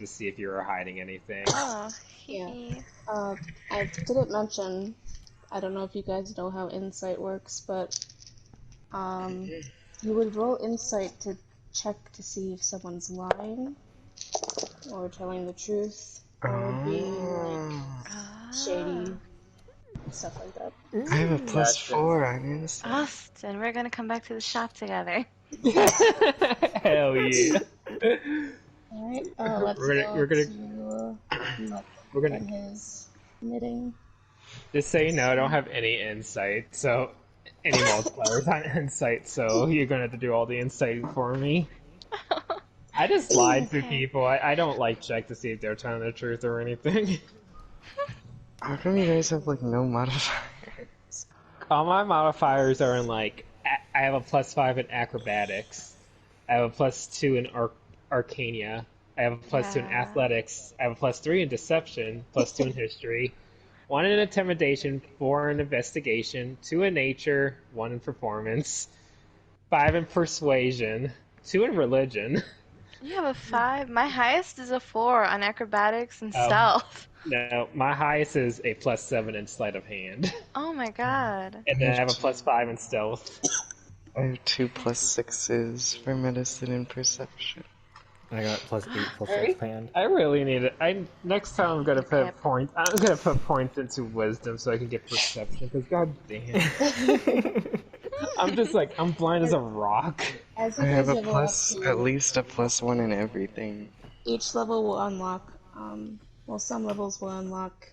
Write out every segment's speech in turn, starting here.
to see if you were hiding anything. Oh, Yeah. hee. I didn't mention, I don't know if you guys know how insight works, but you would roll insight to check to see if someone's lying or telling the truth or being like shady, stuff like that. I have a plus Gotcha. 4 on insight. Austin, we're gonna come back to the shop together. Hell yeah. Alright, We're let's gonna- go we're gonna- to Muck We're gonna and his knitting. just so you know, I don't have any insight, so any multipliers on insight, so you're gonna have to do all the insight for me. I just lied to Okay. people. I don't like check to see if they're telling the truth or anything. How come you guys have like no modifiers? All my modifiers are in like I have a +5 in acrobatics. I have a +2 in arcania. I have a +2 in Yeah. athletics. I have a +3 in deception, +2 in history, 1 in intimidation, 4 in investigation, 2 in nature, 1 in performance, 5 in persuasion, 2 in religion. You have a 5. My highest is a 4 on acrobatics and Oh. stealth. No, my highest is a +7 in sleight of hand, Oh my god. and then I have a +5 in stealth. I have 2 plus 6s for medicine and perception. I got +8 plus Alright. expand. I really need it. Next time I'm gonna put Yep. points. I'm gonna put points into wisdom so I can get perception. Because god damn, I'm just like I'm blind as a rock. As you I guys have a level plus, up at to, least a +1 in everything. each level will unlock, well, some levels will unlock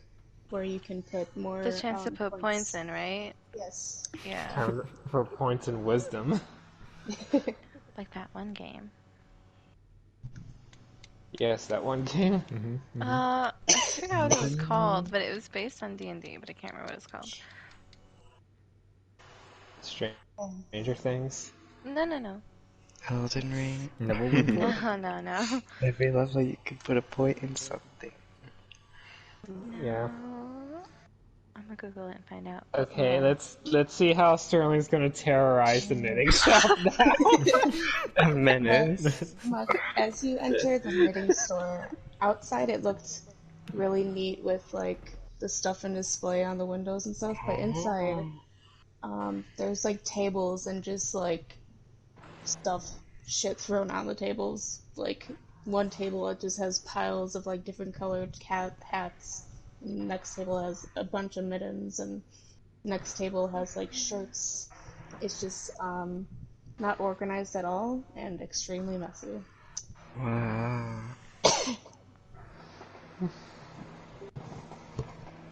where you can put more The chance to put points in, right? Yes. Yeah. Time to put points in wisdom. Like that one game. Yes, that one game. I forgot what it was called, but it was based on D&D, but I can't remember what it's called. Stranger Things. No. Elden Ring. Never would No. Every level you can put a point in something. Yeah. I'm gonna Google it and find out. Okay, Yeah. let's see how Sterling's gonna terrorize the knitting shop now. A menace. Muck, as you enter the knitting store, outside it looked really neat with like the stuff in display on the windows and stuff, but inside, there's like tables and just like shit thrown on the tables. Like one table it just has piles of like different colored cat hats. And next table has a bunch of mittens, and next table has like shirts. It's just not organized at all and extremely messy. Wow.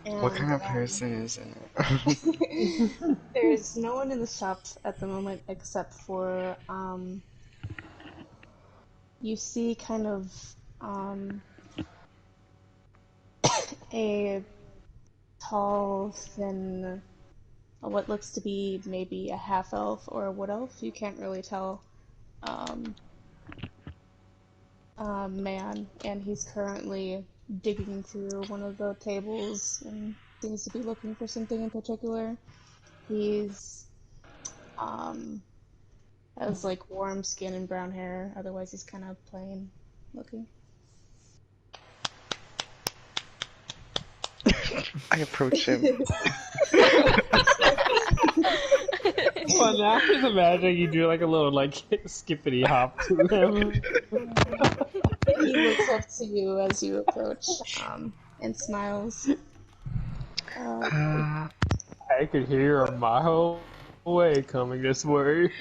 And, What kind of person is in it? there's no one in the shop at the moment except for you see kind of a tall, thin, what looks to be maybe a half elf or a wood elf. You can't really tell. Man, and he's currently digging through one of the tables and seems to be looking for something in particular. He's has like warm skin and brown hair. Otherwise, he's kind of plain looking. I approach him. Well, now just imagine you do like a little like skippity hop to him. He looks up to you as you approach, and smiles. Uh, I could hear a mile away coming this way.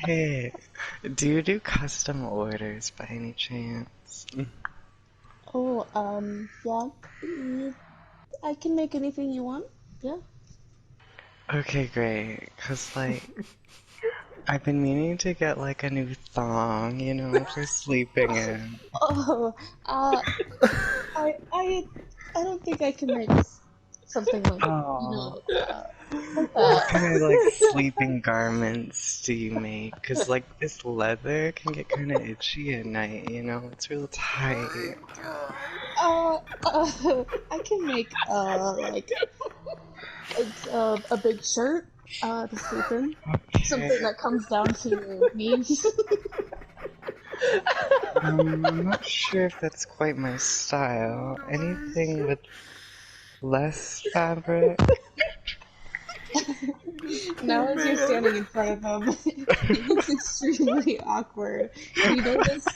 hey, do you do custom orders by any chance? Oh, yeah. I can make anything you want. Yeah. Okay, great. Cause like, I've been meaning to get like a new thong, you know, for sleeping in. Oh, I don't think I can make something like, Oh. like What that. kind of like sleeping garments do you make? Cause like this leather can get kind of itchy at night, you know? It's real tight. I can make, like, a big shirt, to sleep in. Okay. Something that comes down to your knees. I'm not sure if that's quite my style. Anything with less fabric? Now as you're standing in front of him, it's extremely awkward. You notice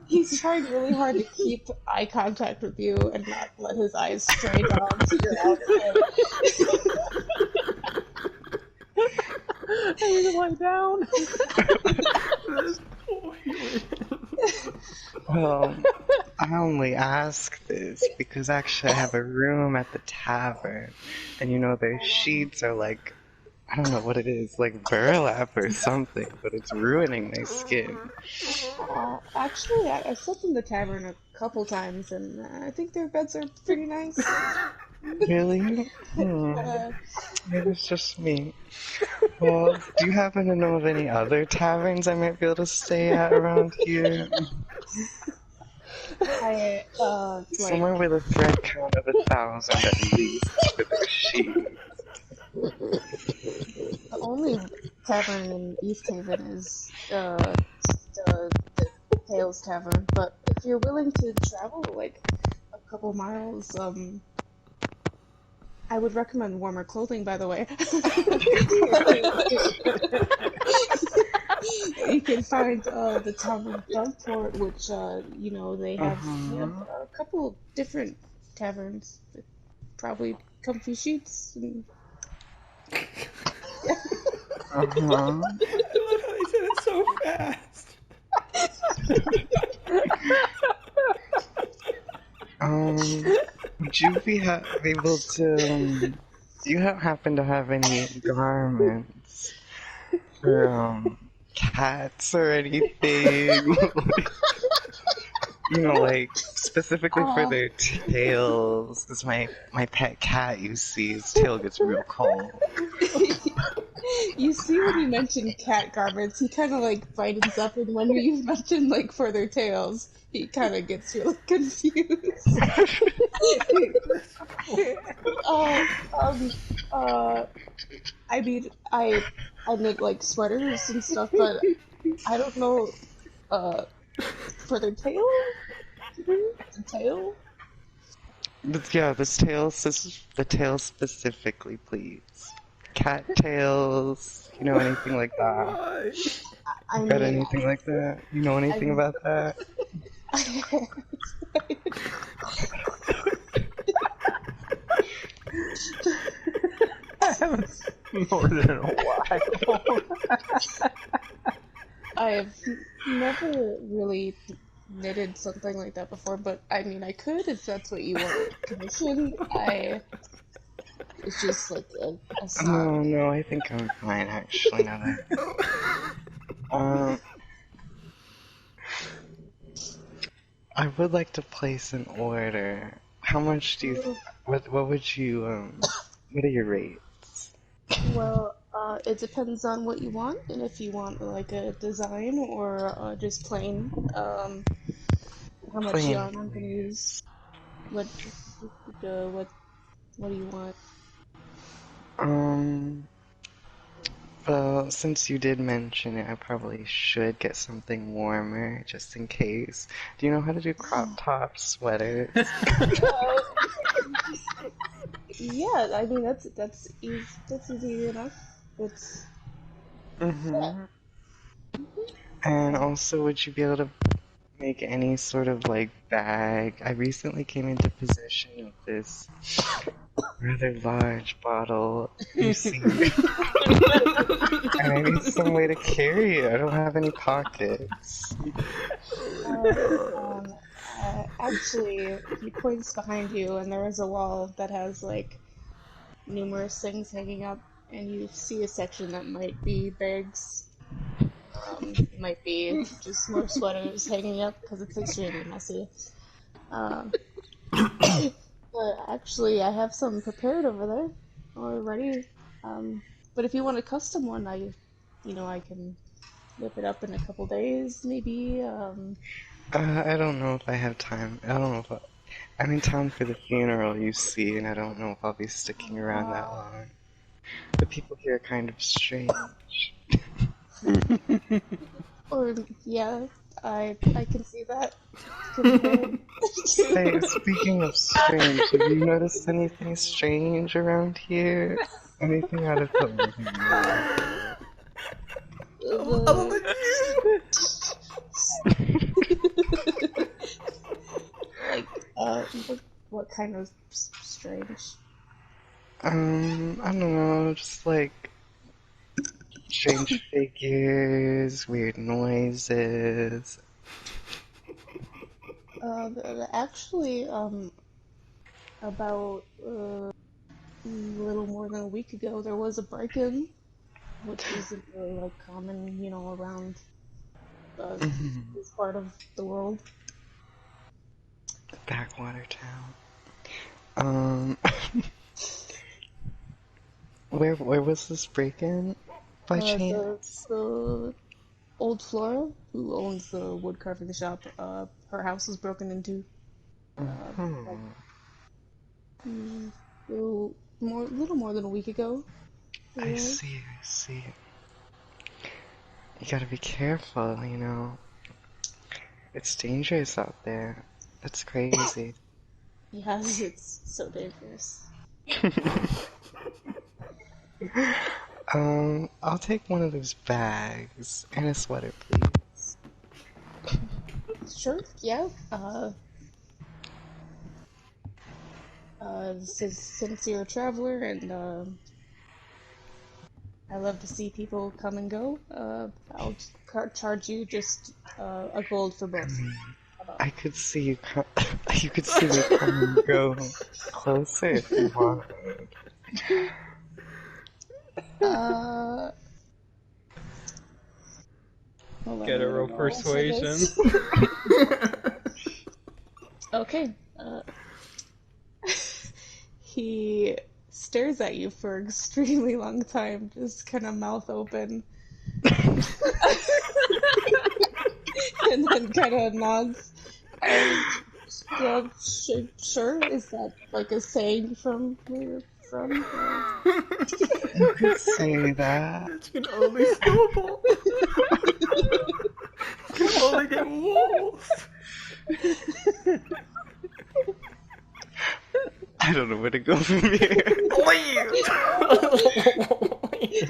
he's trying really hard to keep eye contact with you and not let his eyes stray down to your outfit. I need to lie down. Well, I only ask this because actually I have a room at the tavern, and you know their sheets are like, I don't know what it is, like burlap or something, but it's ruining my skin. Actually, I've slept in the tavern a couple times, and I think their beds are pretty nice. Really? Maybe it's just me. Well, do you happen to know of any other taverns I might be able to stay at around here? Somewhere with a thread count of 1,000 at least for their sheets. The only tavern in East Haven is the Tales Tavern, but if you're willing to travel like a couple miles, I would recommend warmer clothing, by the way. You can find the town of Darkport, which you know they have a couple different taverns with probably comfy sheets and I love how he said it so fast. Would you be able to? Do you happen to have any garments for cats or anything? You know, like specifically for their tails. Because my pet cat, you see, his tail gets real cold. You see when you mention cat garments, he kind of like brightens up, and when you mention like for their tails, he kind of gets really confused. I mean, I make like sweaters and stuff, but I don't know, for their tail? The tail? But yeah, the tail specifically, please. Cat tails, you know, anything like that? I Got mean, anything like that? You know anything about that? More than a while. I've never really knitted something like that before, but I mean, I could if that's what you want commissioned. It's just like a Oh song. no, I think I'm fine actually now that. I would like to place an order. How much do you? What would you? What are your rates? Well, it depends on what you want, and if you want like a design or just plain. How much Plain, yarn I'm gonna use. What what do you want? Well, since you did mention it, I probably should get something warmer just in case. Do you know how to do crop top sweaters? Yeah, I mean that's easy enough. It's And also, would you be able to make any sort of like bag? I recently came into possession of this rather large bottle, you see. And I need some way to carry it. I don't have any pockets. actually he points behind you, and there is a wall that has like numerous things hanging up, and you see a section that might be bags. Might be just more sweaters hanging up because it's extremely messy. Um, but actually, I have some prepared over there already. But if you want a custom one, I can whip it up in a couple days, maybe. I don't know if I have time. I don't know if I'm in town for the funeral, you see, and I don't know if I'll be sticking around that long. The people here are kind of strange. Or yeah, I can see that. Compared. Say, speaking of strange, have you noticed anything strange around here? Anything out of the ordinary? Other than you! Like, what kind of strange? I don't know, just like strange figures, weird noises. Actually, about a little more than a week ago, there was a break-in, which isn't really like common, around this part of the world. Backwater town. Where was this break-in? By chance? The old Flora, who owns the wood carving shop, her house was broken into. Little more than a week ago. I see. You gotta be careful, you know. It's dangerous out there. That's crazy. Yeah, it's so dangerous. I'll take one of those bags and a sweater, please. Sure, yeah. Since you're a traveler and I love to see people come and go, I'll charge you just a gold for both. I could see you you could see me come and go closer if you want. Get a roll persuasion. Okay. He stares at you for an extremely long time, just kind of mouth open. And then kind of nods. Yeah, sure. Is that like a saying from where you're from? You could say that. It can only snowball. It can only get worse. I don't know where to go from here.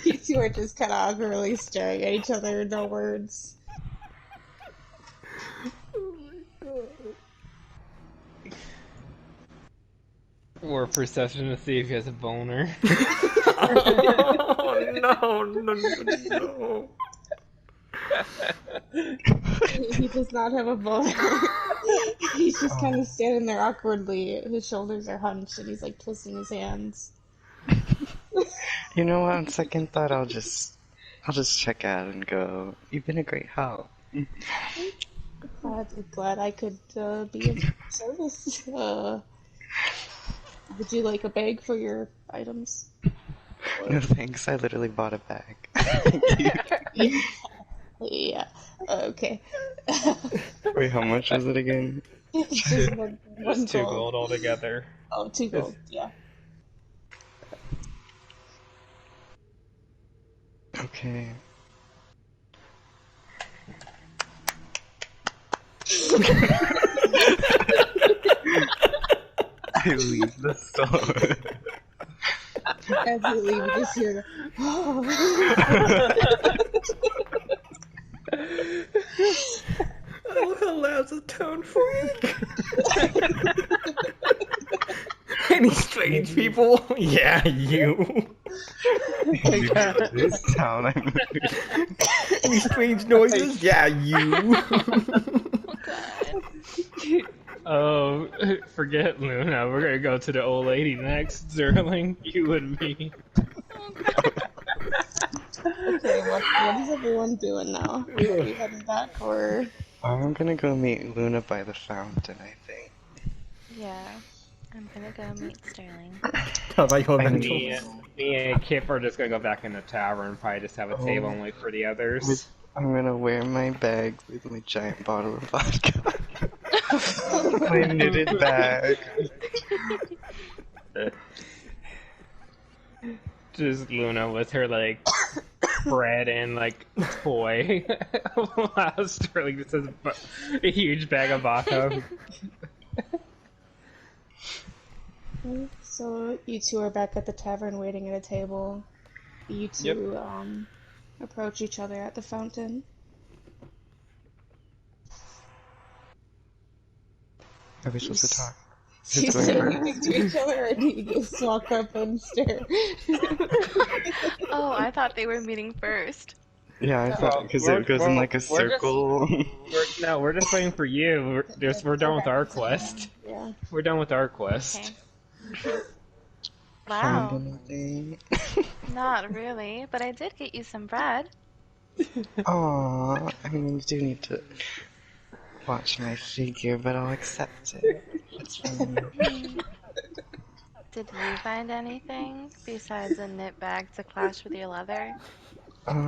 You two are just kind of awkwardly staring at each other, no words. Or perception to see if he has a boner. Oh, no. He does not have a boner. He's just kind of standing there awkwardly. His shoulders are hunched and he's like twisting his hands. You know what? On second thought, I'll just check out and go. You've been a great help. Glad I could be of service. Would you like a bag for your items? No thanks, I literally bought a bag. Yeah. Okay. Wait, how much was it again? It's just one Just 2 gold. gold altogether. Oh, 2 gold. Yeah. Okay. I leave the store. As you leave, you just hear. Oh, how loud's a tone freak? Any strange people? Yeah, you. This town, I'm Any strange noises? Yeah, you. Oh, forget Luna. We're gonna go to the old lady next. Zerling, you and me. Okay, what is everyone doing now? Are you heading back or? I'm gonna go meet Luna by the fountain, I think. Yeah, I'm gonna go meet Sterling. How about your I mental? Me and Kip are just gonna go back in the tavern and probably just have a table and wait for the others. I'm gonna wear my bag with my giant bottle of vodka. My knitted bag. Just Luna with her like bread and like toy. Wow, Sterling just has a huge bag of vodka. So you two are back at the tavern waiting at a table. You two approach each other at the fountain. Are we supposed to talk? Do you say anything to each other, or do you just walk up and stare? Oh, I thought they were meeting first. Yeah, I thought because it goes in like a circle. We're just waiting for you. We're done with our quest. Yeah. We're done with our quest. Okay. Found Wow, anything? not really, but I did get you some bread. Aw, I mean, you do need to watch my figure, but I'll accept it. It's fine. Did you find anything besides a knit bag to clash with your leather? I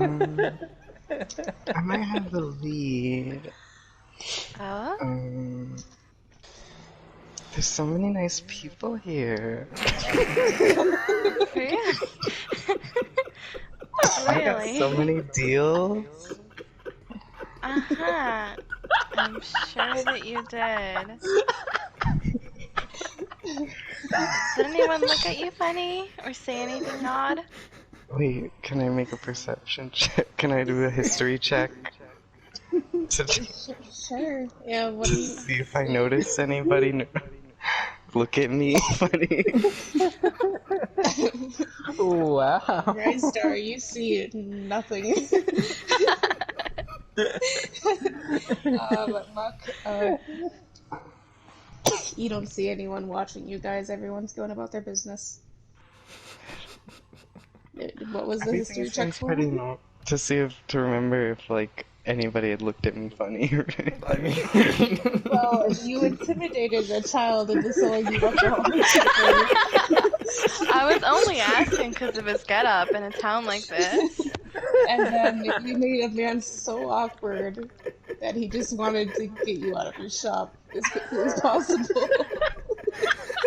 might have the lead. Oh? There's so many nice people here. Really? I got so Really? many deals. Uh-huh. I'm sure that you did. Did anyone look at you funny or say anything odd? Wait, can I make a perception check? Can I do a history check? Sure. Yeah, what To do you... see if I notice anybody look at me funny. Wow. Ray Star, you see nothing. But Muck, you don't see anyone watching you guys. Everyone's going about their business. What was the Everything history check seems for? pretty to see if to remember if like anybody had looked at me funny. I mean, Well, you intimidated a child into selling you alcohol. I was only asking because of his getup in a town like this. And then you made a man so awkward that he just wanted to get you out of his shop as quickly as possible.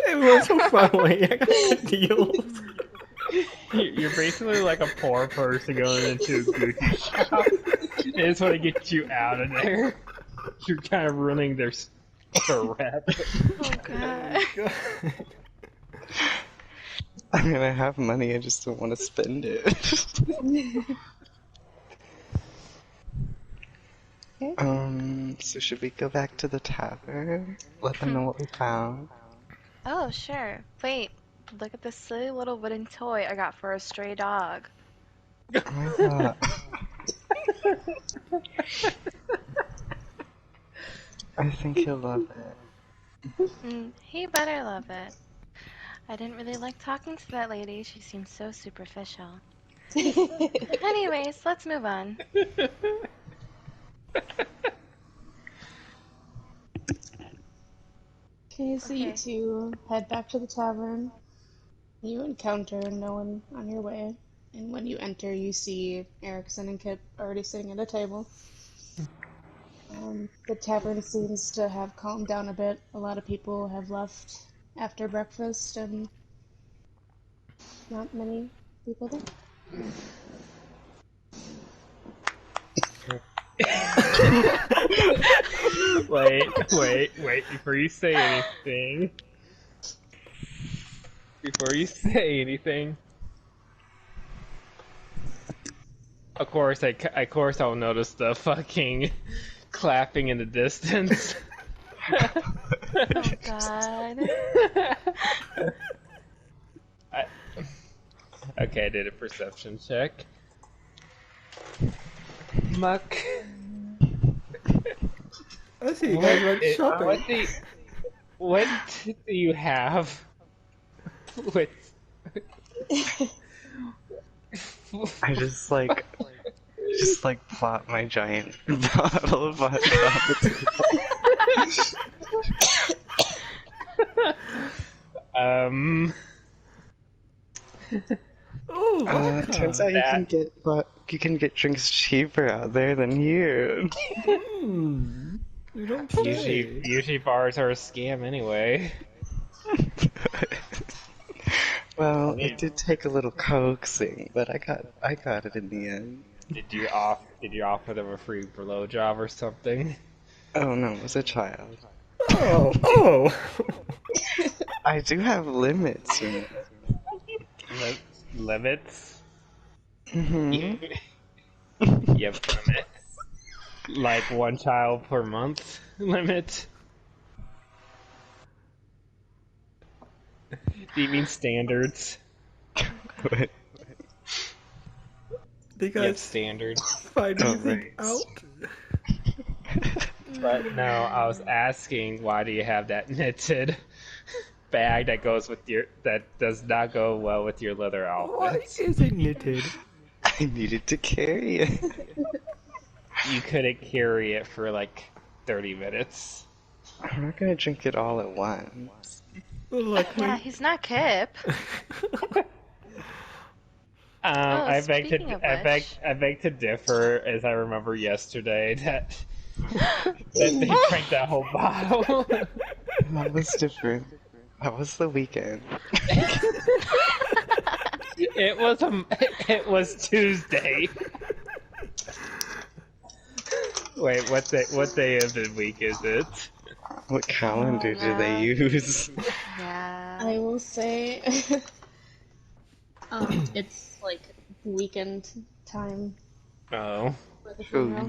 it was so funny. I got deals. You're basically like a poor person going into a Gucci shop. They just want to get you out of there. You're kind of ruining their rep. Oh god. I mean, I have money, I just don't want to spend it. So should we go back to the tavern? Let them know what we found. Oh, sure. Wait, look at this silly little wooden toy I got for a stray dog. Oh my god. I think he'll love it. He better love it. I didn't really like talking to that lady. She seemed so superficial. Anyways, let's move on. Okay, so you Okay. two head back to the tavern. You encounter no one on your way, and when you enter, you see Erickson and Kip already sitting at a table. The tavern seems to have calmed down a bit. A lot of people have left after breakfast, and not many people there. Wait, before you say anything, of course I'll notice the fucking clapping in the distance. Oh god. Okay, I did a perception check. Muck. I see you guys went shopping. What do you have with... I just like plot my giant bottle of vodka on the table. Oh, vodka. Turns out you can get drinks cheaper out there than here. You don't play. Usually bars are a scam anyway. Well, need- it did take a little coaxing, but I got it in the end. Did you offer them a free blowjob or something? Oh no, it was a child. Oh, oh! I do have limits, you know. Limits? Hmm. You have limits? Like one child per month limit? Do you mean standards? What? They You have guys standards. find Oh, anything right. out? But no, I was asking why do you have that knitted bag that does not go well with your leather Why outfits? is it knitted? I needed to carry it. You couldn't carry it for like 30 minutes. I'm not gonna drink it all at once. Like Yeah, he's not Kip. I beg speaking of which. I beg to differ, as I remember yesterday that they drank that whole bottle. That was different. That was the weekend. It was Tuesday. Wait, what day of the week is it? What calendar do they use? Yeah. I will say, it's like weekend time Oh. for the funeral.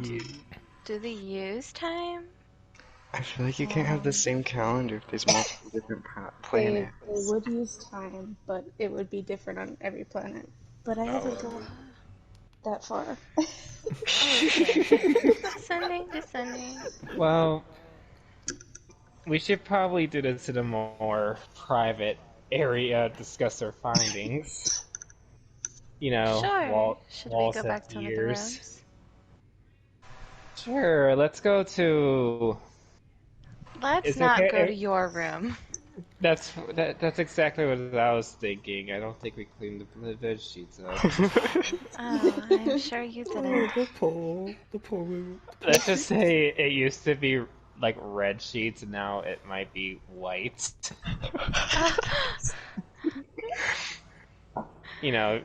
Do they use time? I feel like you can't have the same calendar if there's multiple different They planets. would use time, but it would be different on every planet. But I haven't gone that far. Descending. Well, we should probably do this in a more private area, discuss our findings. You know, Sure. Should we wall go back to one of the years. rooms? Sure, let's go to. Let's It's not okay, go to your room. That's exactly what I was thinking. I don't think we cleaned the bed sheets up. Oh, I'm sure you Oh, didn't. the poor woman. Let's just say it used to be like red sheets, and now it might be white. You know,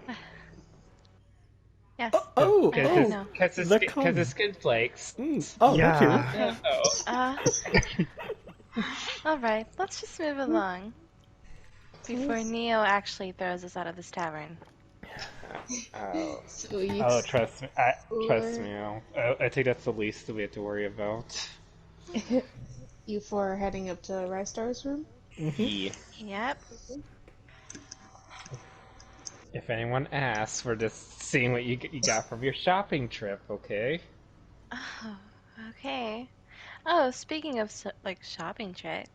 Yes. Oh, I oh, know. because the the skin flakes. Oh, Yeah. thank you. All right. Let's just move along before Neo actually throws us out of this tavern. Oh, So you, trust me. Trust me. I think that's the least that we have to worry about. you four are heading up to Rystar's room? Yeah. Yep. If anyone asks, we're just seeing what you got from your shopping trip, okay? Oh, okay. Oh, speaking of like shopping trip.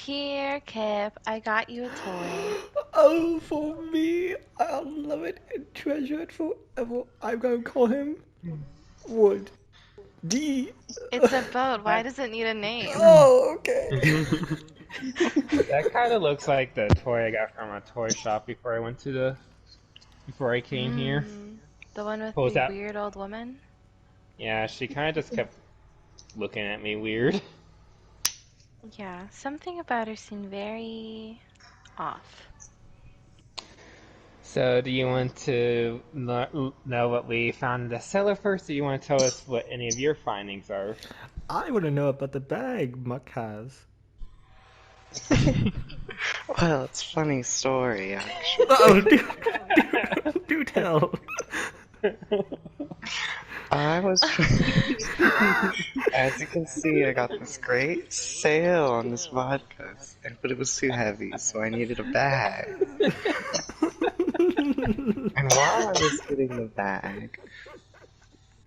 Here, Kip, I got you a toy. Oh, for me, I'll love it and treasure it forever. I'm gonna call him Wood. D. It's a boat. Why does it need a name? Oh, okay. That kind of looks like the toy I got from a toy shop before I came here. The one with What was the that? weird old woman? Yeah, she kind of just kept looking at me weird. Yeah, something about her seemed very off. So, do you want to know what we found in the cellar first, or do you want to tell us what any of your findings are? I want to know about the bag Muck has. Well, it's a funny story, actually. Oh, do tell. I was. As you can see, I got this great sale on this vodka, but it was too heavy, so I needed a bag. And while I was getting the bag,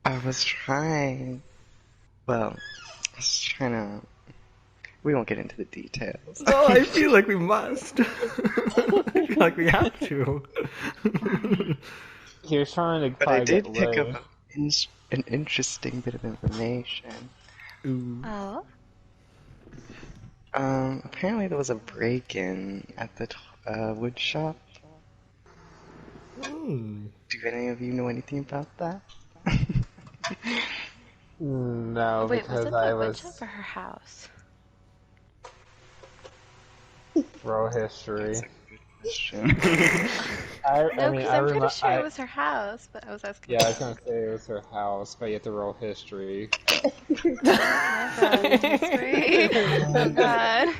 I was trying. Well, I was trying to. We won't get into the details. No, I feel like we must. I feel like we have to. He was trying to But I probably did get pick low. up an interesting bit of information. Ooh. Oh? Apparently there was a break-in at the wood shop. Hmm. Do any of you know anything about that? No, Wait, was because it I the wood was. shop or her house? Roll history. That's a good question. No, because I'm pretty sure I it was her house, but I was asking. yeah, I was gonna say it was her house, but you have to roll history. History. Oh God.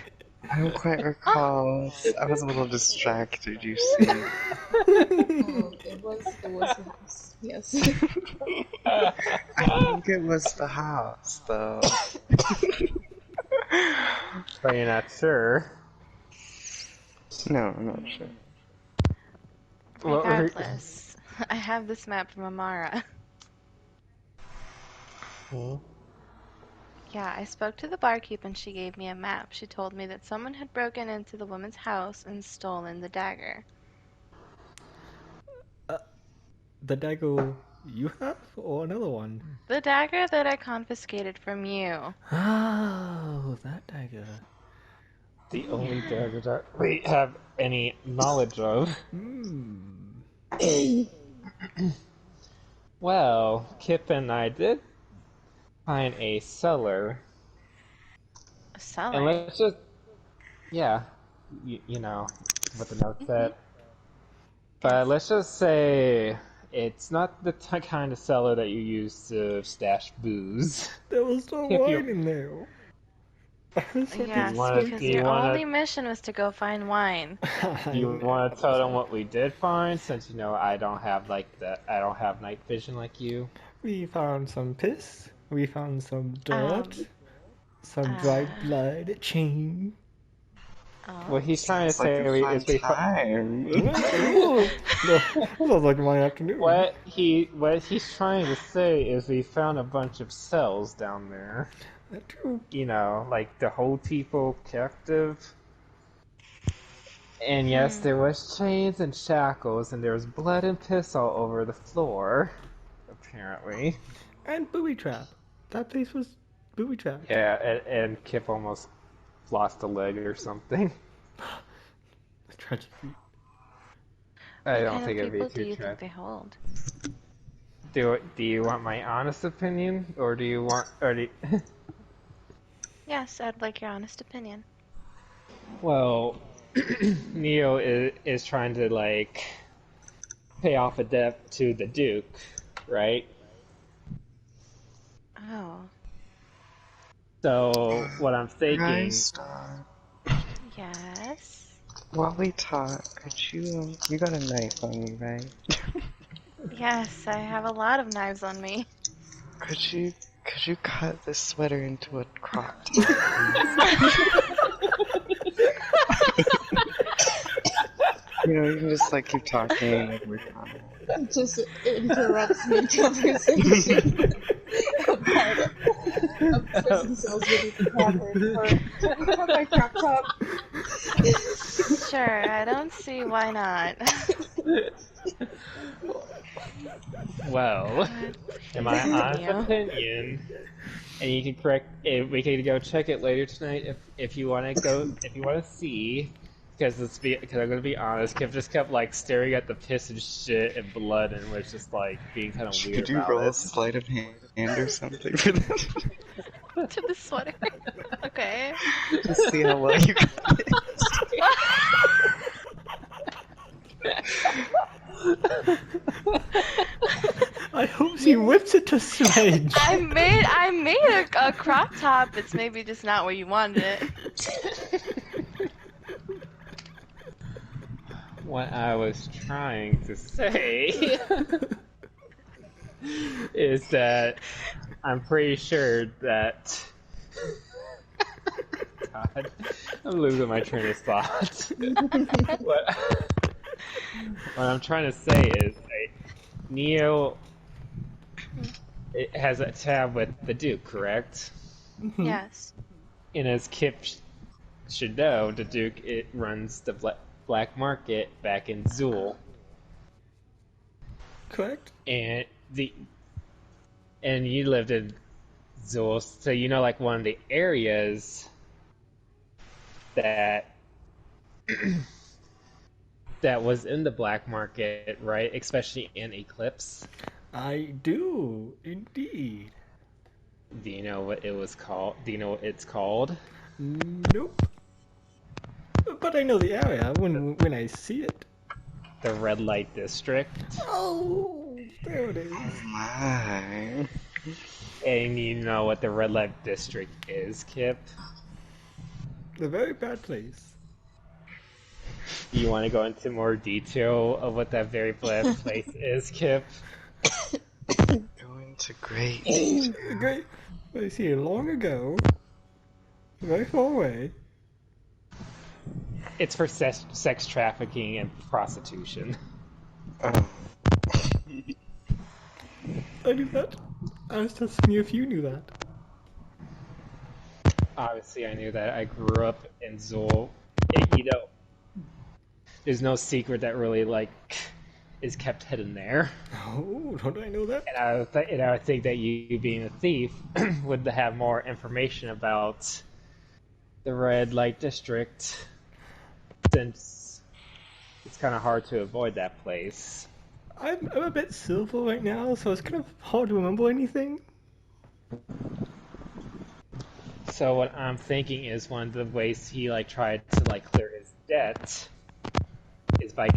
I don't quite recall. I was a little distracted, you see. It was the house. Yes. I think it was the house, though. But you're not sure. No, I'm not sure. Well, Regardless, I have this map from Amara. Hmm? Yeah, I spoke to the barkeep and she gave me a map. She told me that someone had broken into the woman's house and stolen the dagger. The dagger you have, or another one? The dagger that I confiscated from you. Oh, that dagger. The only dagger that we have any knowledge of. Hmm. Well, Kip and I did find a cellar. A cellar. And let's just, yeah, you know what the note said. But let's just say it's not the kind of cellar that you use to stash booze. There was no If you- wine in there. Yes, wanna- because do you your wanna- only mission was to go find wine. Do you want to tell them what we did find? Since you know I don't have I don't have night vision like you. We found some piss. We found some dirt. Some uh, dried blood. Chain. Oh. What he's trying to It's like say a fun is we time. Ooh, sounds like my afternoon. what he's trying to say is we found a bunch of cells down there. That too. You know, like to hold people captive. And yes, there was chains and shackles, and there was blood and piss all over the floor. Apparently. And booby trap. That place was booby trap. Yeah, and Kip almost lost a leg or something. Tragedy. I What don't kind think of it'd be people do too you think tragic. they hold? Do you want my honest opinion, or do you want, Yes, I'd like your honest opinion. Well, Neo is trying to like pay off a debt to the Duke, right? Oh, So what I'm thinking, Rystar, yes. while we talk, could you got a knife on you, right? Yes, I have a lot of knives on me. Could you cut this sweater into a crop top? You know, you can just like keep talking like we're talking. Just interrupts mid-conversation about a prison cells with a cavern for my crop top. Sure, I don't see why not. well, in my honest Neo. opinion, and you can correct. We can go check it later tonight if you want to go if you want to see. Because I'm gonna be honest, Kip just kept like staring at the piss and shit and blood and was just like being kind of weird Could you about roll a it. sleight of hand or something for that? To the sweater. Okay. Just see how well you got it. I hope she whips it to shreds. I made a crop top. It's maybe just not where you wanted it. What I was trying to say is that I'm pretty sure that. God, I'm losing my train of thought. what I'm trying to say is, like, Neo has a tab with the Duke, correct? Yes. And as Kip should know, the Duke runs the black market back in Zool, Correct? and you lived in Zool, so you know like one of the areas that that was in the black market, right? Especially in Eclipse. I do, indeed. Do you know what it was called? Do you know what it's called? Nope. But I know the area when I see it. The red light district. Oh, there it is. Oh my. And you know what the red light district is, Kip? A very bad place. Do you want to go into more detail of what that very bad place is, Kip? Go into great detail. Great. I see it long ago. Very far away. It's for sex trafficking and prostitution. Oh. I knew that. I was testing you if you knew that. Obviously, I knew that. I grew up in Zool. There's no secret that really, is kept hidden there. Oh, don't I know that? And I would think that you being a thief would have more information about the red light district, since it's kind of hard to avoid that place. I'm a bit silver right now, so it's kind of hard to remember anything. So what I'm thinking is one of the ways he tried to clear his debt is by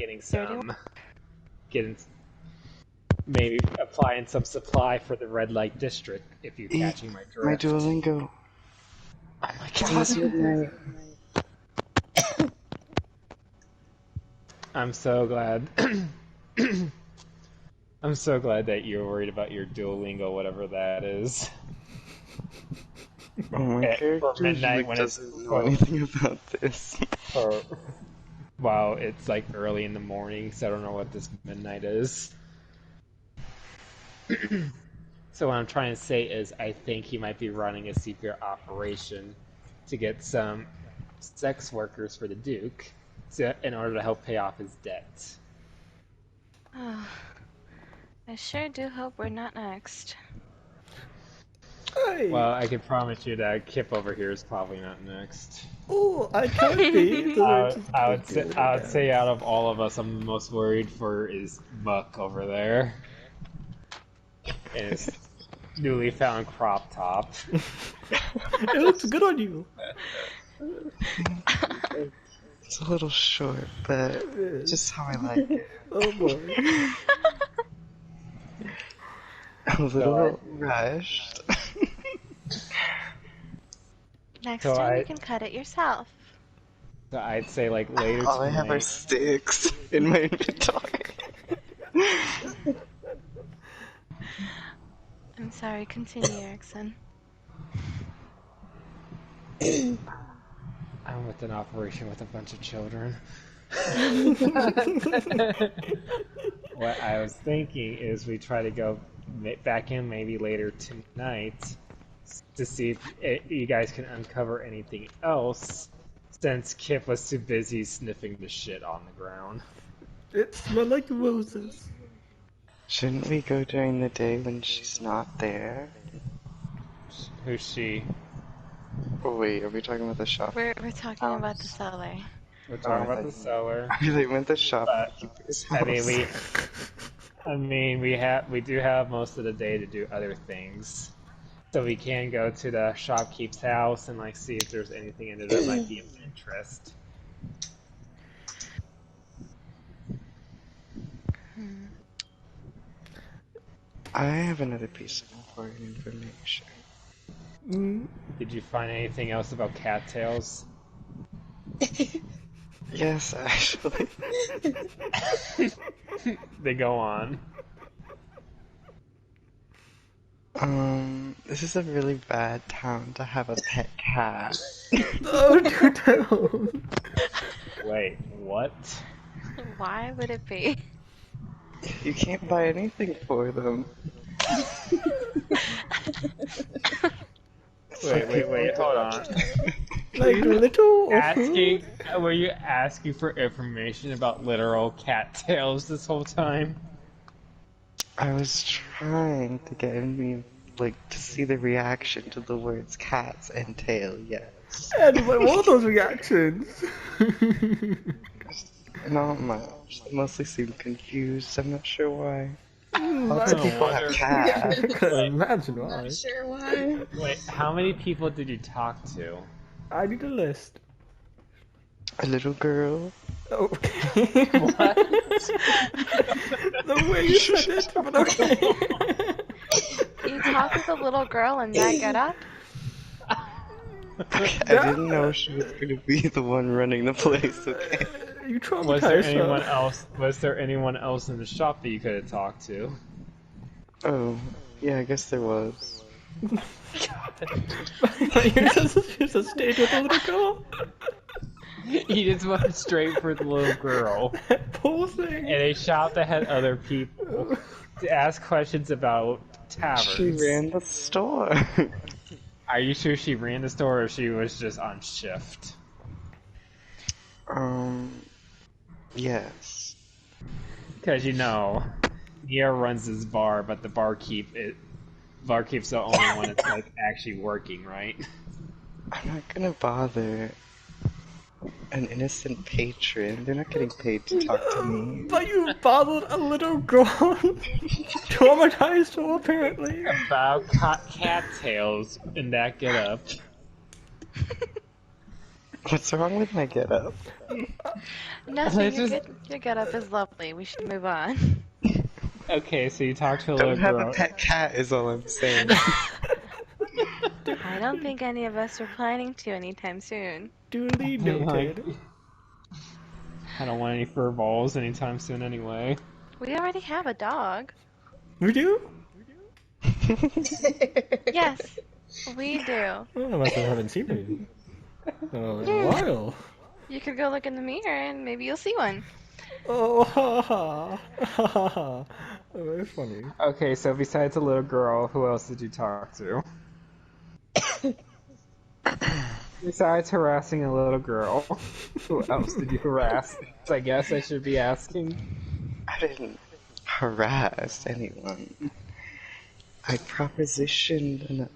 maybe applying some supply for the red light district, if you're catching my drift. My Duolingo. Oh my It's midnight. I'm so glad. I'm so glad that you're worried about your Duolingo, whatever that is. Oh, my character midnight when doesn't know anything about this. Wow, it's early in the morning, so I don't know what this midnight is. So what I'm trying to say is I think he might be running a secret operation to get some sex workers for the Duke in order to help pay off his debt. Oh, I sure do hope we're not next. Hey! Well, I can promise you that Kip over here is probably not next. Oh, I can't be. I would say out of all of us, I'm the most worried for is Buck over there. And his newly found crop top. It looks good on you. It's a little short, but just how I like it. Oh boy. A little rushed. Next So time you can cut it yourself. So I'd say later All I have are tonight. sticks in my inventory. I'm sorry, continue, Erickson. I'm with an operation with a bunch of children. What I was thinking is we try to go back in maybe later tonight to see if you guys can uncover anything else, since Kip was too busy sniffing the shit on the ground. It smelled like roses. Shouldn't we go during the day when she's not there? Who's she? Oh wait, are we talking about the shop? We're talking about the cellar. We're talking about the cellar. I really meant the shopkeeper's house. We do have most of the day to do other things. So we can go to the shopkeep's house and see if there's anything in it that might be of interest. I have another piece of important information. Did you find anything else about cattails? Yes, actually. They go on. This is a really bad town to have a pet cat. Oh, don't. Wait, what? Why would it be? You can't buy anything for them. Wait, hold on. Like little. Were you asking for information about literal cattails this whole time? I was trying to get me, to see the reaction to the words cats and tail, yes. And what were those reactions? Not much. They mostly seem confused. I'm not sure why. Lots of people have cats. I can imagine why. Not sure why. Wait, how many people did you talk to? I need a list. A little girl. Okay. What? The way you said it, but okay. You talk with a little girl in that getup? I didn't know she was gonna be the one running the place, okay? You Was there traumatized anyone her. else? Was there anyone else in the shop that you could have talked to? Oh, yeah, I guess there was. You just stayed with the little girl? You just went straight for the little girl, Poor thing. and they shop that had other people to ask questions about taverns. She ran the store. Are you sure she ran the store, or she was just on shift? Yes. Because Nia runs this bar, but the barkeep's the only one that's like actually working, right? I'm not gonna bother an innocent patron. They're not getting paid to talk to me. But you bothered a little girl. Traumatized her, apparently. About cattails in that getup. What's wrong with my getup? Nothing. Just- Your getup is lovely. We should move on. Okay, so you talked to a Don't little have girl. a pet cat is all I'm saying. I don't think any of us are planning to anytime soon. Duly noted. I don't want any fur balls anytime soon anyway. We already have a dog. We do? Yes, we do. Oh, I must haven't seen me. Oh, in a while. You could go look in the mirror and maybe you'll see one. Oh, ha ha. Ha ha ha. Oh, very funny. Okay, so besides a little girl, who else did you talk to? Besides harassing a little girl, who else did you harass? I guess I should be asking. I didn't harass anyone. I propositioned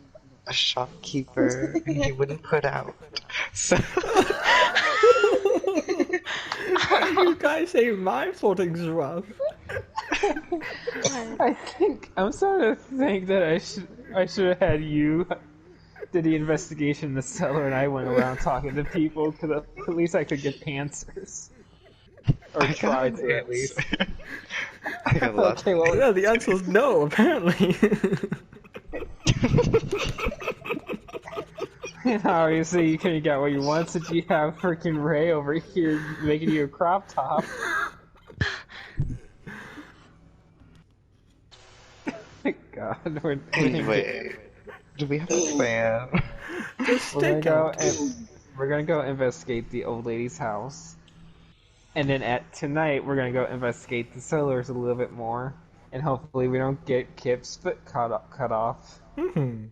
a shopkeeper and he wouldn't put out. So You guys say my flirting's rough. I'm starting to think that I should have had you did the investigation in the cellar and I went around talking to people because at least I could get answers. Or I got try an to at least. answer. I got lots Okay, well, Yeah, the answer is no, apparently. obviously you couldn't get what you want since you have freaking Ray over here making you a crop top. God, Anyway, do we have a plan? Just we're gonna stick go out. and we're gonna go investigate the old lady's house, and then tonight we're gonna go investigate the cellars a little bit more, and hopefully we don't get Kip's foot cut off. Hmm.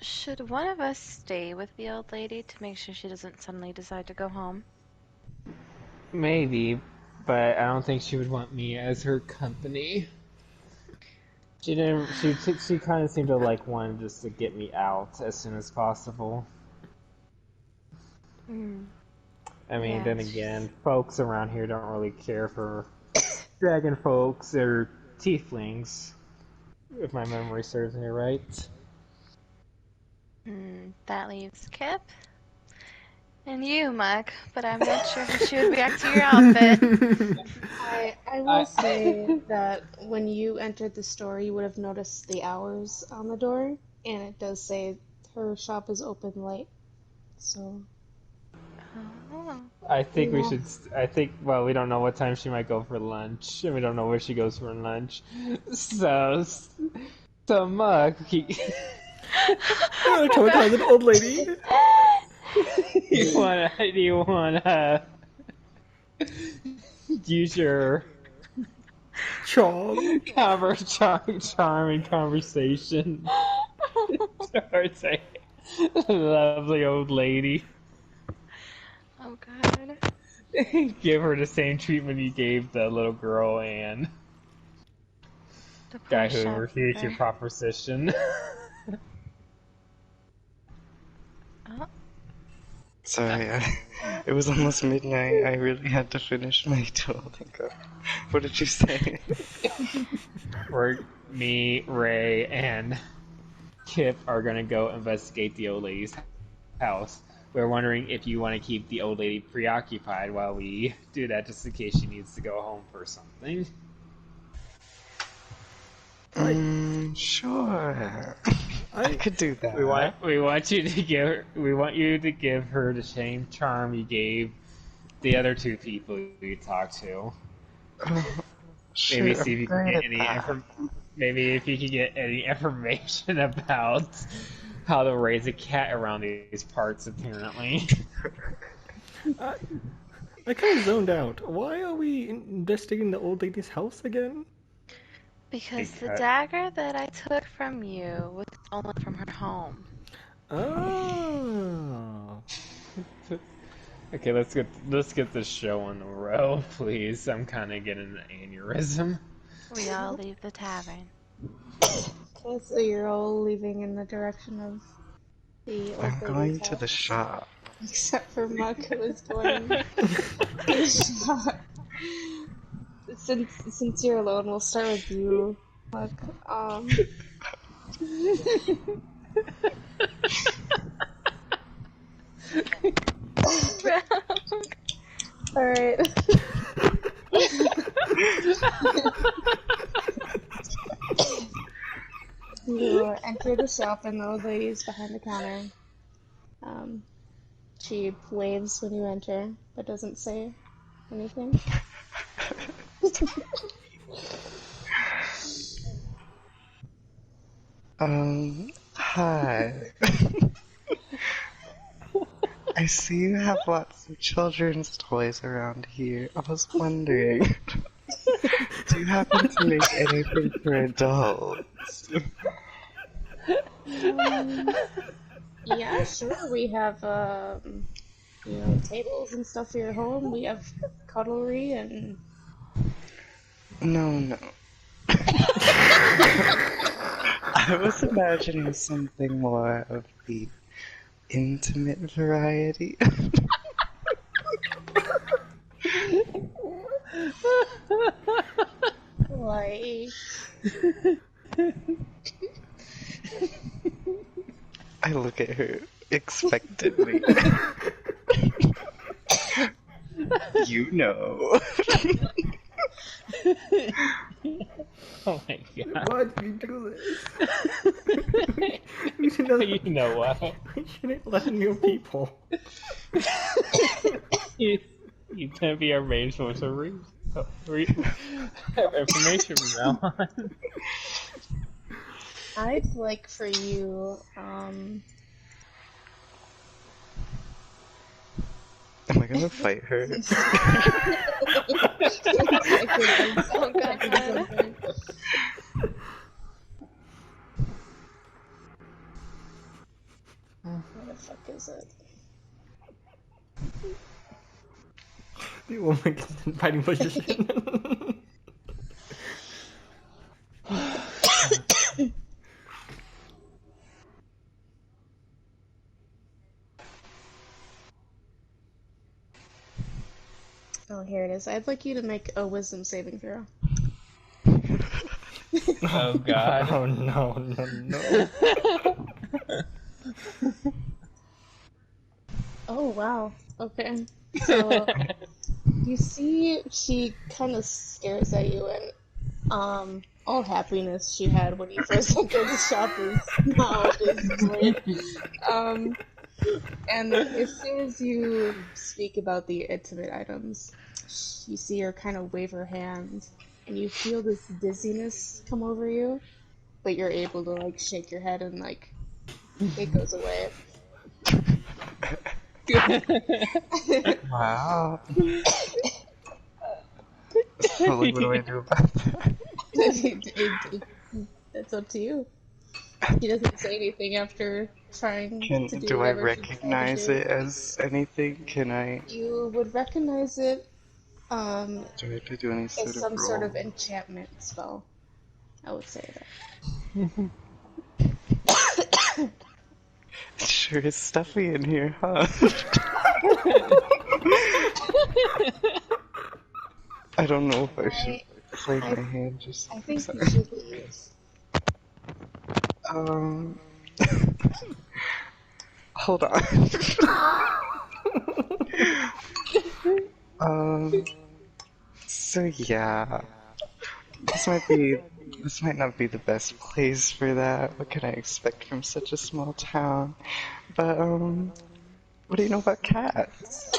Should one of us stay with the old lady to make sure she doesn't suddenly decide to go home? Maybe, but I don't think she would want me as her company. She didn't. She kind of seemed to want just to get me out as soon as possible. Hmm. I mean, Yeah. then again, folks around here don't really care for dragon folks or tieflings, if my memory serves me right. That leaves Kip. And you, Muck, but I'm not sure how she would react to your outfit. I will say that when you entered the store, you would have noticed the hours on the door, and it does say her shop is open late. So Oh. I think we Yeah. should. Well, we don't know what time she might go for lunch, and we don't know where she goes for lunch. So Muck, Oh, traumatized an old lady. do you wanna use your Charm. charming conversation towards a lovely old lady? Oh, God. Give her the same treatment you gave the little girl and The poor guy who refused your shopkeeper. proposition. Oh, Sorry, it was almost midnight. I really had to finish my tool. What did you say? Me, Ray, and Kip are gonna go investigate the old lady's house. we're wondering if you want to keep the old lady preoccupied while we do that, just in case she needs to go home for something. Sure. I could do that. We want you to give her the same charm you gave the other two people you talked to. Sure, Maybe see if you can get maybe if you can get any information about how to raise a cat around these parts. Apparently, I kind of zoned out. Why are we investigating the old lady's house again? Because the dagger that I took from you was stolen from her home. Oh. okay, let's get this show on the road, please. I'm kind of getting an aneurysm. We all leave the tavern. Okay, so you're all leaving in the direction of the old I'm lady's going house? to the shop. Except for Muck, who is going to the shop. Since you're alone, we'll start with you, Muck. Alright. You enter the shop and the old lady's behind the counter. She waves when you enter, but doesn't say anything. Hi. I see you have lots of children's toys around here. I was wondering, do you happen to make anything for adults? Yeah, sure. We have, tables and stuff for your home. We have cutlery and... No. I was imagining something more of the intimate variety. Like... I look at her expectantly. You know. Oh my god! Why did you do this? You know what? We shouldn't let new people. You can't be our main source of information from now on. I'd like for you, Am I gonna fight her? Oh god. Where the fuck is it? The woman gets in fighting position. Oh, here it is. I'd like you to make a wisdom saving throw. Oh god! Oh no. Oh, wow. Okay. So, you see she kind of stares at you and, all happiness she had when you first entered the shop is now basically. And as soon as you speak about the intimate items, you see her kind of wave her hand, and you feel this dizziness come over you, but you're able to, like, shake your head and, like, it goes away. Wow. So what do I do about that? That's up to you. She doesn't say anything after trying to do Do I whatever she's trying to recognize do. it as anything? Can I? You would recognize it Do I have to do any as sort some of sort roll? of enchantment spell. I would say that. Sure is stuffy in here, huh? I don't know if I should play my hand just. I think you should leave. I'll hold on. So yeah, this might not be the best place for that. What can I expect from such a small town? But what do you know about cats?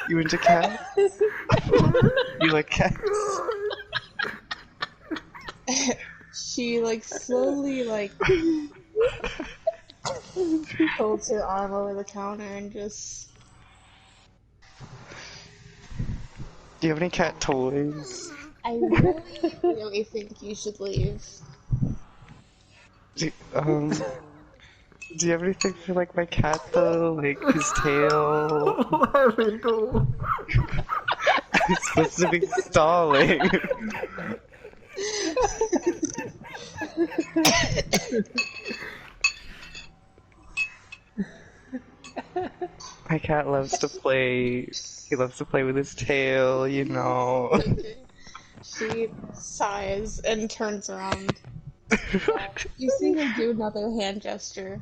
You into cats? You like cats? She like slowly like holds her arm over the counter and just. Do you have any cat toys? I really, really think you should leave. Do you have anything for like my cat though? Like his tail? I'm supposed to be stalling. My cat loves to play. He loves to play with his tail, you know. She sighs and turns around. You see her do another hand gesture.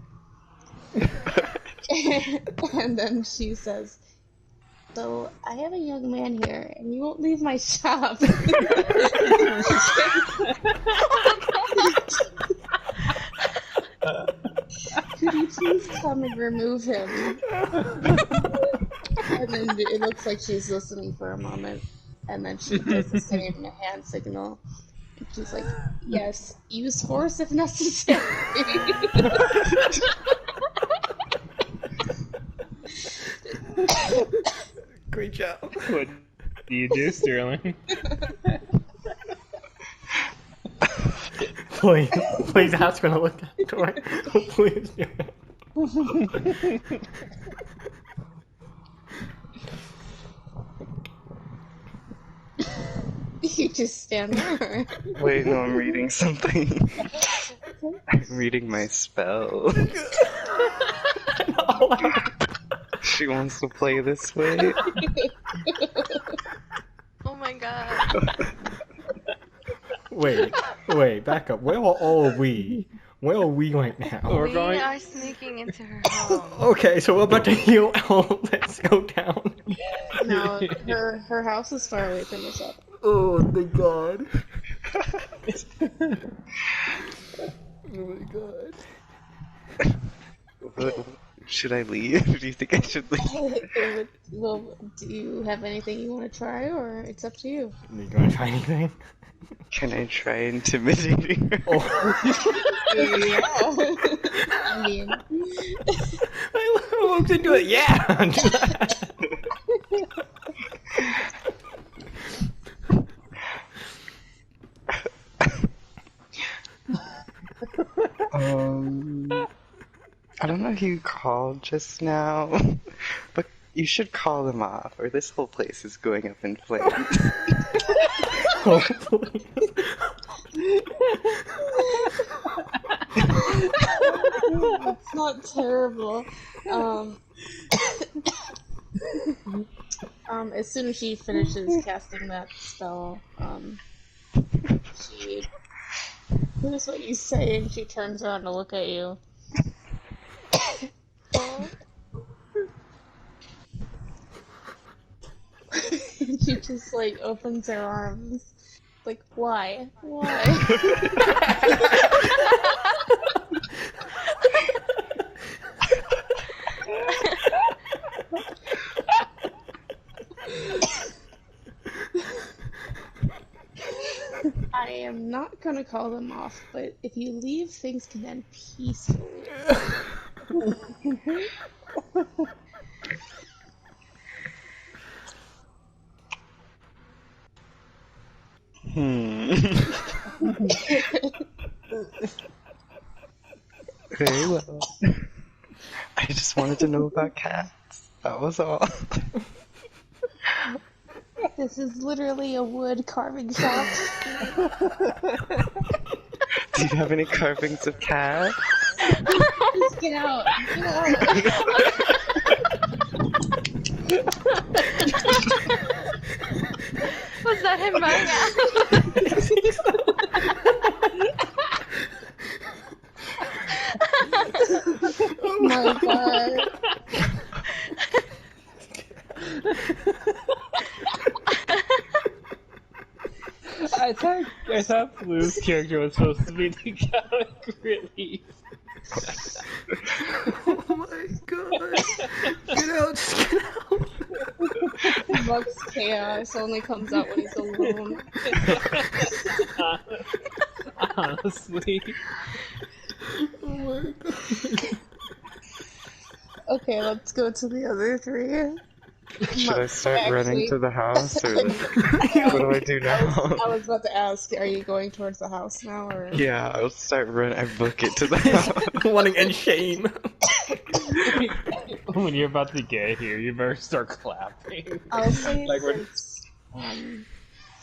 And then she says, "So, I have a young man here, and you won't leave my shop." Could you please come and remove him? And then it looks like she's listening for a moment, and then she does the same hand signal. And she's like, "Yes, use force if necessary." Great job. What do you do, Sterling? Please ask her to look at the door. Please do it. You just stand there. Wait, no, I'm reading something. I'm reading my spell. She wants to play this way. Oh my god. Wait, back up. Where are all we? Where are we right now? We're We going- are sneaking into her home. Okay, so we're about to heal. Let's go down. No, her house is far away from the shop. Oh, thank God. Oh my God. Should I leave? Do you think I should leave? Well, do you have anything you want to try, or it's up to you? You gonna try anything? Can I try intimidating her? Oh. Yeah. I mean, I walked into it. Yeah. Do that. I don't know who you called just now, but you should call them off, or this whole place is going up in flames. Oh, please. it's not terrible. As soon as she finishes casting that spell, she hears what you say, and she turns around to look at you. She just like opens her arms. Like, why? Why? I am not gonna call them off, but if you leave, things can end peacefully. Very well. I just wanted to know about cats. That was all. This is literally a wood carving shop. Do you have any carvings of cats? Just get out. Get out. Was that him running out? thought Blue's character was supposed to be the comic relief. Oh my god. Get out, just get out. Buck's chaos only comes out when he's alone. Honestly. Oh my god. Okay, let's go to the other three. Should I start running Actually- to the house, or what do I do now? I was about to ask, are you going towards the house now, or? Yeah, I'll start running. I book it to the house. Wanting in shame. When you're about to get here, you better start clapping. I'll say Like we're- since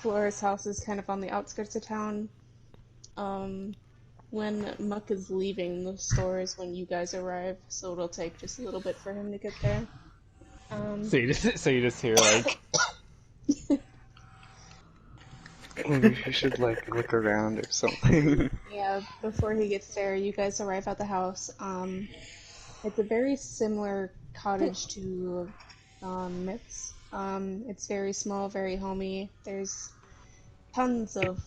Flora's house is kind of on the outskirts of town, when Muck is leaving the store is when you guys arrive, so it'll take just a little bit for him to get there. So you just hear like, Maybe we should like look around or something. Yeah, before he gets there, you guys arrive at the house. It's a very similar cottage to Myth's. It's very small, very homey. There's tons of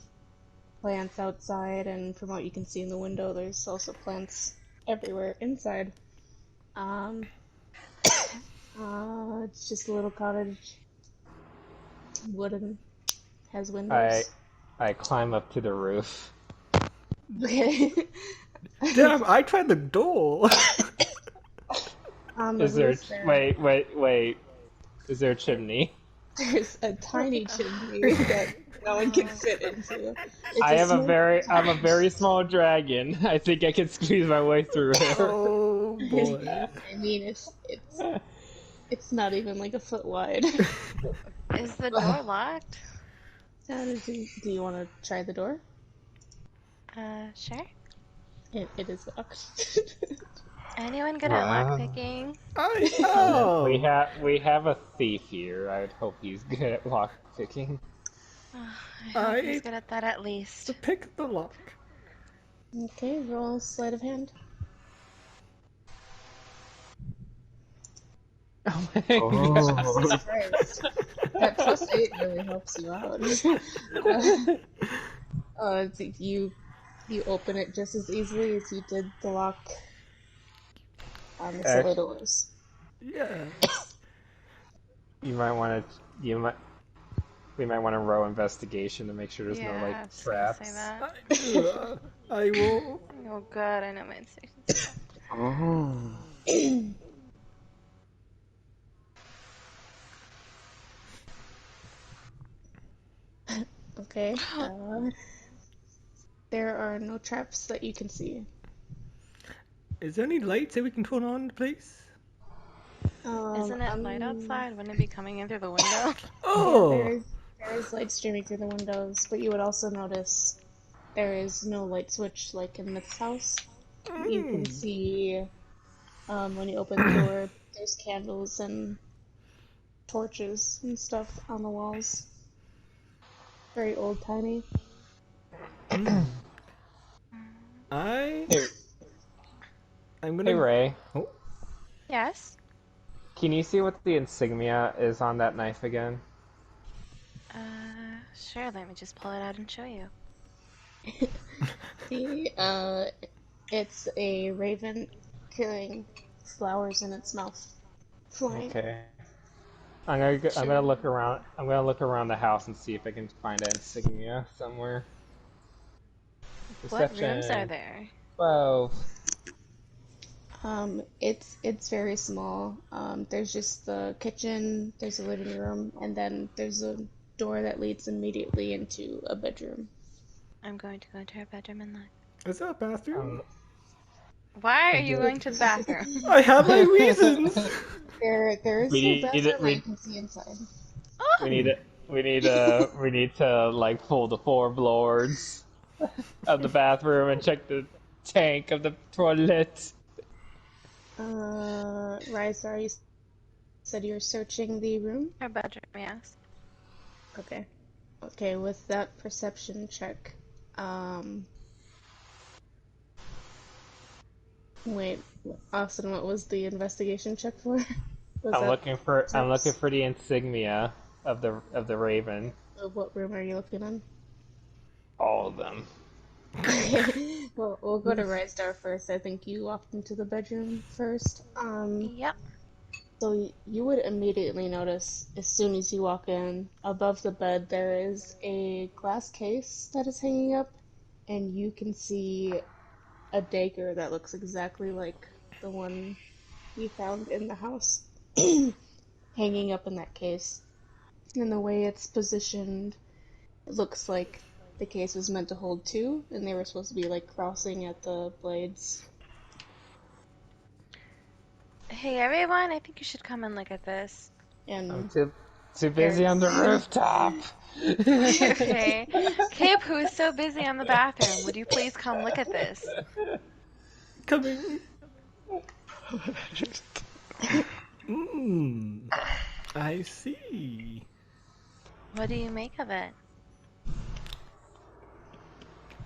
plants outside, and from what you can see in the window, there's also plants everywhere inside. It's just a little cottage, wooden, has windows. I climb up to the roof. Okay. Damn, I tried the door. The Is there? roof there- Wait. Is there a chimney? There's a tiny chimney that no one can fit into. It's I'm a small- very small dragon. I think I can squeeze my way through it. Oh boy. I mean, it's not even like a foot wide. Is the door locked? Do you want to try the door? Sure. It is locked. Anyone good at Wow. lockpicking? Oh. We have a thief here. I would hope he's good at lock picking. I hope he's good at that at least. To pick the lock. Okay, roll sleight of hand. Oh my Oh. Christ. That +8 really helps you out. You open it just as easily as you did the lock on the cellar doors. Yeah. We might want to roll investigation to make sure there's Yeah, no I like was gonna say traps. that. I will. Oh god, I know my instincts. Oh. Okay. There are no traps that you can see. Is there any lights that we can turn on, please? Isn't it light outside? Wouldn't it be coming in through the window? Oh. There is light streaming through the windows, but you would also notice there is no light switch like in Myth's house. You can see when you open the door, there's candles and torches and stuff on the walls. Very old timey. I'm gonna. Hey Ray, Yes. can you see what the insignia is on that knife again? Sure, let me just pull it out and show you. It's a raven carrying flowers in its mouth, flying. Okay. I'm gonna look around. I'm gonna look around the house and see if I can find an insignia somewhere. What rooms are there? 12. It's very small. There's just the kitchen, there's a living room, and then there's a door that leads immediately into a bedroom. I'm going to go into her bedroom and look. Is that a bathroom? Why are you going to the bathroom? I have my reasons. There is We no need bathroom it- you can see inside. We need to like pull the floorboards of the bathroom and check the tank of the toilet. Ryzar, you said you're searching the room? Her bedroom, yes. Okay. Okay, with that perception check, wait, Austin, what was the investigation check for? Was I'm that- looking for the insignia of the raven. What room are you looking in? of them. Well, we'll go to Rysdar first. I think you walked into the bedroom first. Yep. So you would immediately notice, as soon as you walk in, above the bed there is a glass case that is hanging up, and you can see a dagger that looks exactly like the one you found in the house hanging up in that case. And the way it's positioned, it looks like the case was meant to hold two, and they were supposed to be like crossing at the blades. Hey everyone, I think you should come and look at this. I'm And too busy on the rooftop. Okay. Cape, who is so busy on the bathroom, would you please come look at this? Coming. I see. What do you make of it?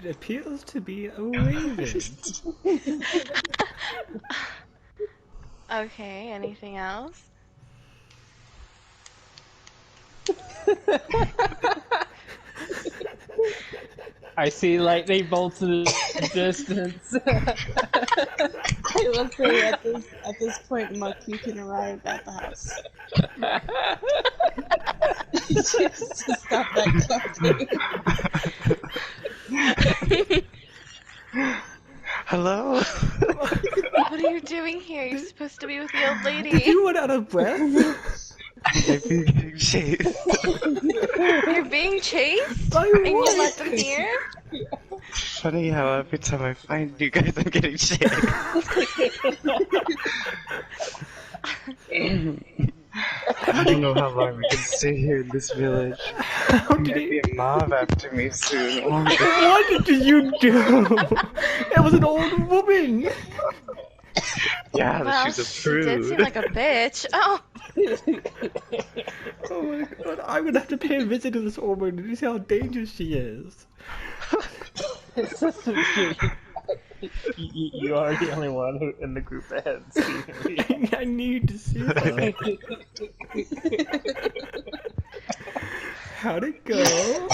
It appears to be a raven. Okay, anything else? I see lightning bolts in the distance. I will say at this point, Muck, you can arrive at the house. Just to stop that clapping. Hello? What are you doing here? You're supposed to be with the old Did lady. you run out of breath? I've been getting chased. You're being chased? By And you what? left them here? Funny how every time I find you guys, I'm getting chased. I don't know how long we can stay here in this village. How There did might be it? a mob after me soon. Oh, What did you do? It was an old woman. yeah, Well, she's a she did seem prude. like a bitch. Oh, Oh my god, I'm gonna have to pay a visit to this old woman to see how dangerous she is. You are the only one who in the group that has seen her yet. I need to see her. How'd it go?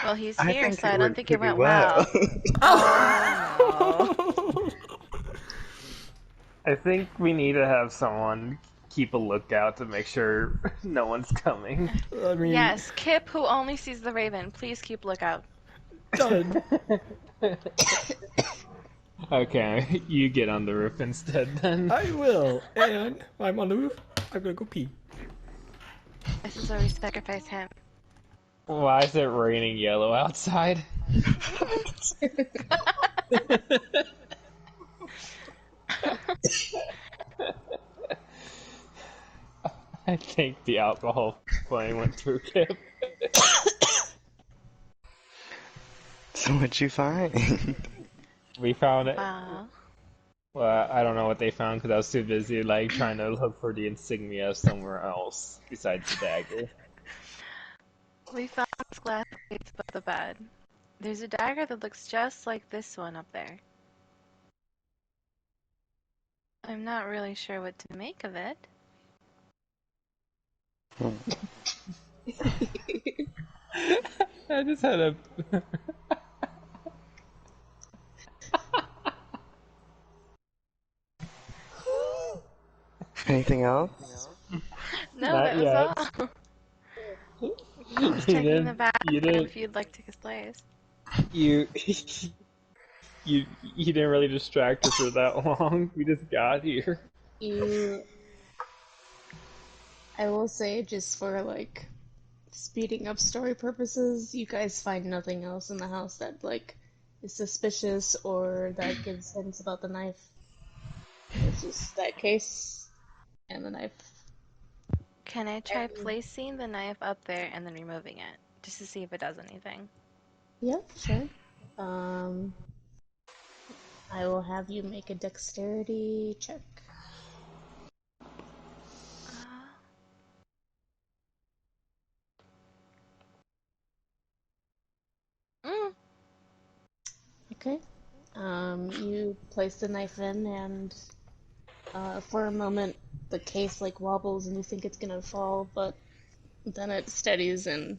well, he's I here, think so it I don't went think it pretty went well. Oh, no. I think we need to have someone keep a lookout to make sure no one's coming. I mean, Yes, Kip, who only sees the raven, please keep lookout. done. Okay, you get on the roof instead then. I will. And while I'm on the roof, I'm gonna go pee. This is where we sacrifice him. Why is it raining yellow outside? I think the alcohol flame went through Kip. So what'd you find? We found it. Wow. Well, I don't know what they found because I was too busy like trying to look for the insignia somewhere else besides the dagger. We found this glass case above the bed. There's a dagger that looks just like this one up there. I'm not really sure what to make of it. I just had a. Anything else? No, Not that was yet. all. You Just checking the didn't. bathroom You didn't. if you'd like to place. You. You didn't really distract her for that long. We just got here. I will say, just for like speeding up story purposes, you guys find nothing else in the house that like is suspicious or that gives hints about the knife. It's just that case and the knife. Can I try placing the knife up there and then removing it? Just to see if it does anything. Yeah, sure. I will have you make a dexterity check. Mm. Okay. You place the knife in, and for a moment, the case like wobbles, and you think it's gonna fall, but then it steadies and